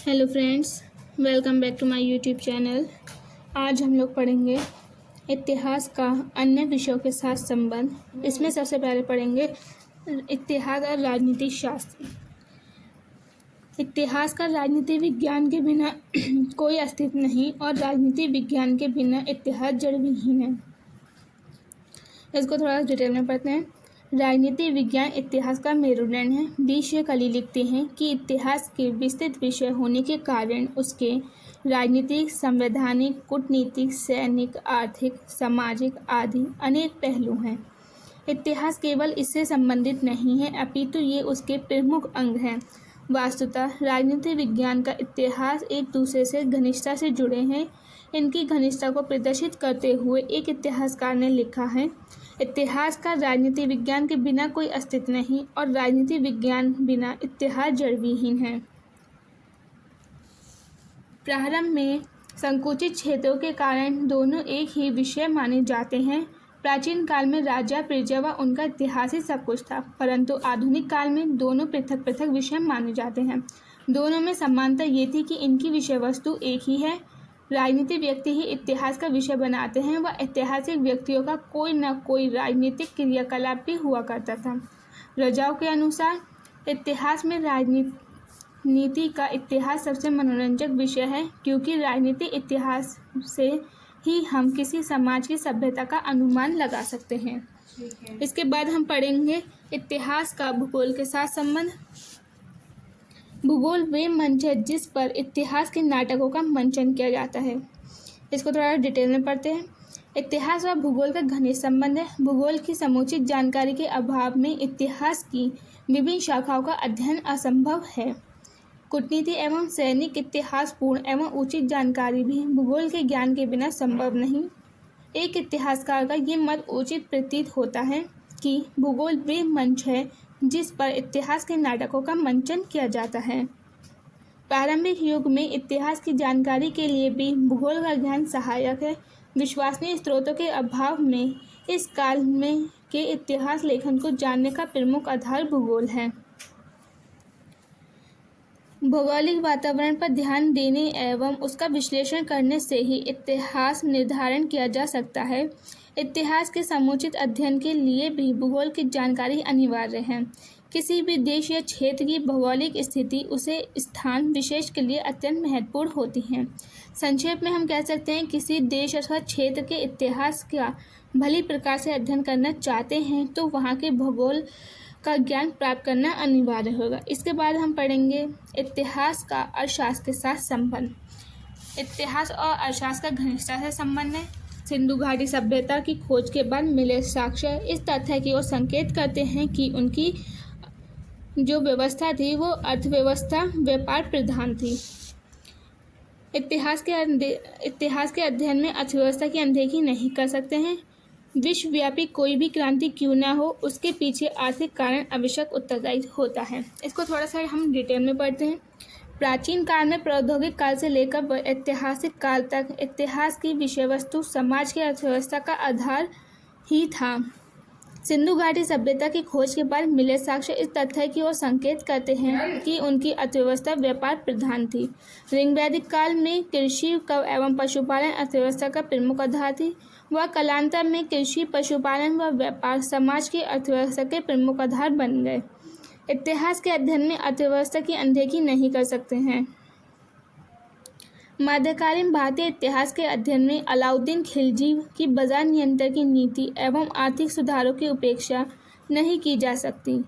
Hello friends, welcome back to my YouTube channel. आज हम लोग पढ़ेंगे इतिहास का अन्य विषयों के साथ संबंध। इसमें सबसे पहले पढ़ेंगे इतिहास और राजनीति शास्त्र। इतिहास का राजनीति विज्ञान के बिना कोई अस्तित्व नहीं और राजनीति विज्ञान के बिना इतिहास जड़विहीन है। इसको थोड़ा डिटेल में पढ़ते हैं। राजनीति विज्ञान इतिहास का मेरुदंड है। बीशे कली लिखते हैं कि इतिहास के विस्तृत विषय होने के कारण उसके राजनीतिक, संवैधानिक, कूटनीतिक, सैनिक, आर्थिक, सामाजिक आदि अनेक पहलू हैं। इतिहास केवल इससे संबंधित नहीं है, अपितु ये उसके प्रमुख अंग हैं। वास्तुतः राजनीति विज्ञान का इतिहास एक दूसरे से घनिष्ठता से जुड़े हैं। इनकी घनिष्ठता को प्रदर्शित करते हुए एक इतिहासकार ने लिखा है, इतिहास का राजनीति विज्ञान के बिना कोई अस्तित्व नहीं और राजनीति विज्ञान बिना इतिहास जड़विहीन है। प्रारंभ में संकुचित क्षेत्रों के कारण दोनों एक ही विषय माने जाते हैं। प्राचीन काल में राजा, प्रजा व उनका इतिहास ही सब कुछ था, परंतु आधुनिक काल में दोनों पृथक पृथक विषय माने जाते हैं। दोनों में समानता ये थी कि इनकी विषय वस्तु एक ही है। राजनीतिक व्यक्ति ही इतिहास का विषय बनाते हैं व ऐतिहासिक व्यक्तियों का कोई न कोई राजनीतिक क्रियाकलाप भी हुआ करता था। रजाओं के अनुसार इतिहास में राजनीति का इतिहास सबसे मनोरंजक विषय है, क्योंकि राजनीतिक इतिहास से ही हम किसी समाज की सभ्यता का अनुमान लगा सकते हैं। इसके बाद हम पढ़ेंगे इतिहास का भूगोल के साथ संबंध। भूगोल वे मंच है जिस पर इतिहास के नाटकों का मंचन किया जाता है। इसको थोड़ा डिटेल में पढ़ते हैं। इतिहास व भूगोल का घनिष्ठ संबंध है। भूगोल की समुचित जानकारी के अभाव में इतिहास की विभिन्न शाखाओं का अध्ययन असंभव है। कूटनीति एवं सैनिक इतिहास पूर्ण एवं उचित जानकारी भी भूगोल के ज्ञान के बिना संभव नहीं। एक इतिहासकार का ये मत उचित प्रतीत होता है कि भूगोल वे मंच है जिस पर इतिहास के नाटकों का मंचन किया जाता है। प्रारंभिक युग में इतिहास की जानकारी के लिए भी भूगोल का ज्ञान सहायक है। विश्वसनीय स्रोतों के अभाव में इस काल में के इतिहास लेखन को जानने का प्रमुख आधार भूगोल है। भौगोलिक वातावरण पर ध्यान देने एवं उसका विश्लेषण करने से ही इतिहास निर्धारण किया जा सकता है। इतिहास के समुचित अध्ययन के लिए भी भूगोल की जानकारी अनिवार्य है। किसी भी देश या क्षेत्र की भौगोलिक स्थिति उसे स्थान विशेष के लिए अत्यंत महत्वपूर्ण होती है। संक्षेप में हम कह सकते हैं, किसी देश अथवा क्षेत्र के इतिहास का भली प्रकार से अध्ययन करना चाहते हैं तो वहाँ के भूगोल का ज्ञान प्राप्त करना अनिवार्य होगा। इसके बाद हम पढ़ेंगे इतिहास का अर्थशास्त्र के साथ संबंध। इतिहास और अर्थशास्त्र का घनिष्ठता से संबंध है। सिंधु घाटी सभ्यता की खोज के बाद मिले साक्ष्य इस तथ्य की ओर संकेत करते हैं कि उनकी जो व्यवस्था थी वो अर्थव्यवस्था व्यापार प्रधान थी। इतिहास के अध्ययन में अर्थव्यवस्था की अनदेखी नहीं कर सकते हैं। विश्वव्यापी कोई भी क्रांति क्यों ना हो, उसके पीछे आर्थिक कारण आवश्यक उत्तरदायी होता है। इसको थोड़ा सा हम डिटेल में पढ़ते हैं। प्राचीन काल में प्रौद्योगिक काल से लेकर ऐतिहासिक काल तक इतिहास की विषय वस्तु समाज की अर्थव्यवस्था का आधार ही था। सिंधु घाटी सभ्यता की खोज के बाद मिले साक्ष्य इस तथ्य की ओर संकेत करते हैं कि उनकी अर्थव्यवस्था व्यापार प्रधान थी। ऋग्वैदिक काल में कृषि एवं पशुपालन अर्थव्यवस्था का प्रमुख आधार थी। वह कालांतर में कृषि, पशुपालन व व्यापार समाज की अर्थव्यवस्था के प्रमुख आधार बन गए। इतिहास के अध्ययन में अर्थव्यवस्था की अनदेखी नहीं कर सकते हैं। मध्यकालीन भारतीय इतिहास के अध्ययन में अलाउद्दीन खिलजी की बाजार नियंत्रण की नीति एवं आर्थिक सुधारों की उपेक्षा नहीं की जा सकती।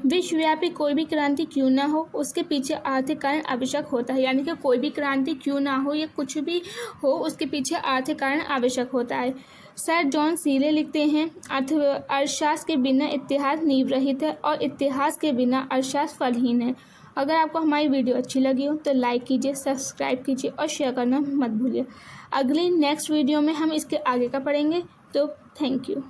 विश्वव्यापी कोई भी क्रांति क्यों ना हो, उसके पीछे आर्थिक कारण आवश्यक होता है। यानी कि कोई भी क्रांति क्यों ना हो या कुछ भी हो, उसके पीछे आर्थिक कारण आवश्यक होता है। सर जॉन सीले लिखते हैं, अर्थशास्त्र के बिना इतिहास नींव रहित है और इतिहास के बिना अर्थशास्त्र फलहीन है। अगर आपको हमारी वीडियो अच्छी लगी हो तो लाइक कीजिए, सब्सक्राइब कीजिए और शेयर करना मत भूलिए। अगली नेक्स्ट वीडियो में हम इसके आगे का पढ़ेंगे। तो थैंक यू।